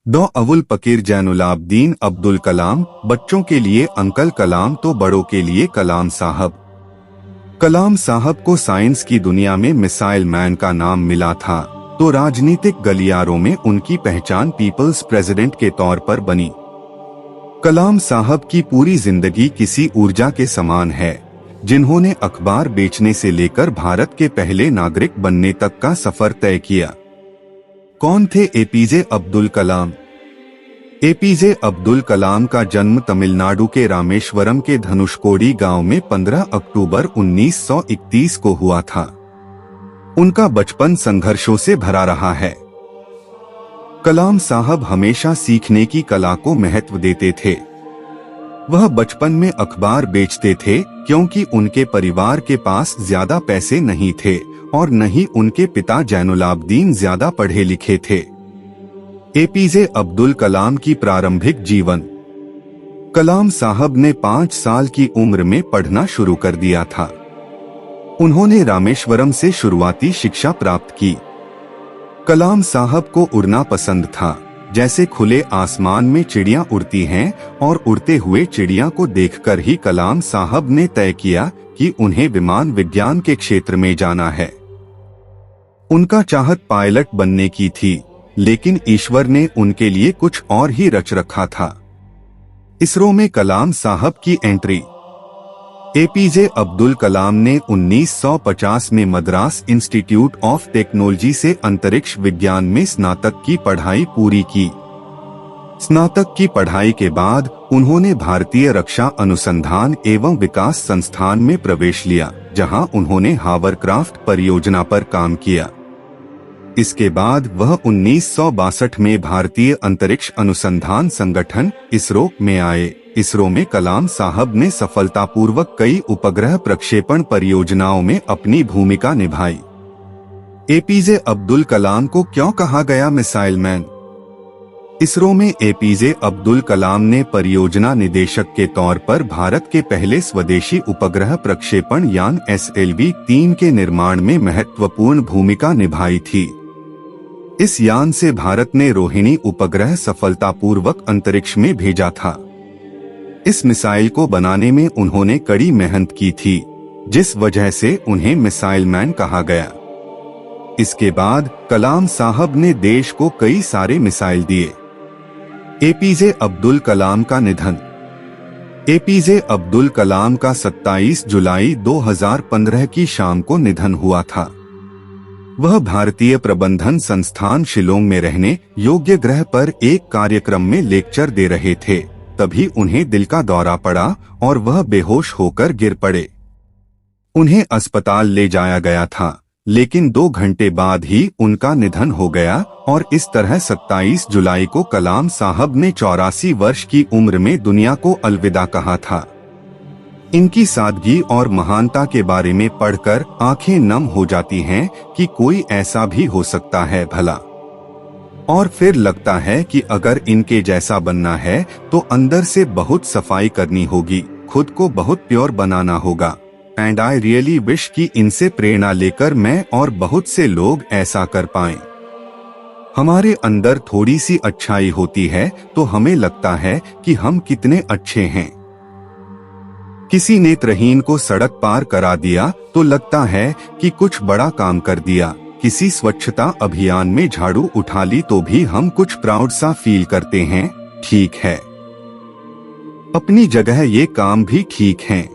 डॉ अवुल पकीर जैनुलाब्दीन अब्दुल कलाम, बच्चों के लिए अंकल कलाम तो बड़ों के लिए कलाम साहब। कलाम साहब को साइंस की दुनिया में मिसाइल मैन का नाम मिला था, तो राजनीतिक गलियारों में उनकी पहचान पीपल्स प्रेसिडेंट के तौर पर बनी। कलाम साहब की पूरी जिंदगी किसी ऊर्जा के समान है, जिन्होंने अखबार बेचने से लेकर भारत के पहले नागरिक बनने तक का सफर तय किया। कौन थे एपीजे अब्दुल कलाम? एपीजे अब्दुल कलाम का जन्म तमिलनाडु के रामेश्वरम के धनुषकोडी गांव में 15 अक्टूबर 1931 को हुआ था। उनका बचपन संघर्षों से भरा रहा है। कलाम साहब हमेशा सीखने की कला को महत्व देते थे। वह बचपन में अखबार बेचते थे क्योंकि उनके परिवार के पास ज्यादा पैसे नहीं थे और न ही उनके पिता जैनुलाब्दीन ज्यादा पढ़े लिखे थे। एपीजे अब्दुल कलाम की प्रारंभिक जीवन। कलाम साहब ने 5 साल की उम्र में पढ़ना शुरू कर दिया था। उन्होंने रामेश्वरम से शुरुआती शिक्षा प्राप्त की। कलाम साहब को उड़ना पसंद था, जैसे खुले आसमान में चिड़ियां उड़ती हैं, और उड़ते हुए चिड़िया को देखकर ही कलाम साहब ने तय किया कि उन्हें विमान विज्ञान के क्षेत्र में जाना है। उनका चाहत पायलट बनने की थी, लेकिन ईश्वर ने उनके लिए कुछ और ही रच रखा था। इसरो में कलाम साहब की एंट्री। एपीजे अब्दुल कलाम ने 1950 में मद्रास इंस्टीट्यूट ऑफ टेक्नोलॉजी से अंतरिक्ष विज्ञान में स्नातक की पढ़ाई पूरी की। स्नातक की पढ़ाई के बाद उन्होंने भारतीय रक्षा अनुसंधान एवं विकास संस्थान में प्रवेश लिया, जहां उन्होंने हावरक्राफ्ट परियोजना पर काम किया। इसके बाद वह 1962 में भारतीय अंतरिक्ष अनुसंधान संगठन इसरो में आए। इसरो में कलाम साहब ने सफलतापूर्वक कई उपग्रह प्रक्षेपण परियोजनाओं में अपनी भूमिका निभाई। एपीजे अब्दुल कलाम को क्यों कहा गया मिसाइल मैन? इसरो में एपीजे अब्दुल कलाम ने परियोजना निदेशक के तौर पर भारत के पहले स्वदेशी उपग्रह प्रक्षेपण यान SLV-3 के निर्माण में महत्वपूर्ण भूमिका निभाई थी। इस यान से भारत ने रोहिणी उपग्रह सफलतापूर्वक अंतरिक्ष में भेजा था। इस मिसाइल को बनाने में उन्होंने कड़ी मेहनत की थी, जिस वजह से उन्हें मिसाइल मैन कहा गया। इसके बाद कलाम साहब ने देश को कई सारे मिसाइल दिए। एपीजे अब्दुल कलाम का निधन। एपीजे अब्दुल कलाम का 27 जुलाई 2015 की शाम को निधन हुआ था। वह भारतीय प्रबंधन संस्थान शिलोंग में रहने योग्य ग्रह पर एक कार्यक्रम में लेक्चर दे रहे थे, तभी उन्हें दिल का दौरा पड़ा और वह बेहोश होकर गिर पड़े। उन्हें अस्पताल ले जाया गया था, लेकिन 2 घंटे बाद ही उनका निधन हो गया और इस तरह 27 जुलाई को कलाम साहब ने 84 वर्ष की उम्र में दुनिया को अलविदा कहा था। इनकी सादगी और महानता के बारे में पढ़कर आंखें नम हो जाती हैं कि कोई ऐसा भी हो सकता है भला। और फिर लगता है कि अगर इनके जैसा बनना है तो अंदर से बहुत सफाई करनी होगी, खुद को बहुत प्योर बनाना होगा। एंड आई रियली विश कि इनसे प्रेरणा लेकर मैं और बहुत से लोग ऐसा कर पाएं। हमारे अंदर थोड़ी सी अच्छाई होती है तो हमें लगता है कि हम कितने अच्छे हैं। किसी नेत्रहीन को सड़क पार करा दिया तो लगता है कि कुछ बड़ा काम कर दिया। किसी स्वच्छता अभियान में झाड़ू उठा ली तो भी हम कुछ प्राउड सा फील करते हैं। ठीक है, अपनी जगह ये काम भी ठीक हैं।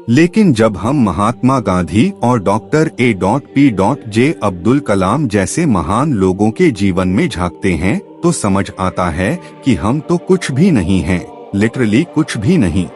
लेकिन जब हम महात्मा गांधी और डॉक्टर A.P.J. अब्दुल कलाम जैसे महान लोगों के जीवन में झांकते हैं तो समझ आता है कि हम तो कुछ भी नहीं हैं, लिटरली कुछ भी नहीं।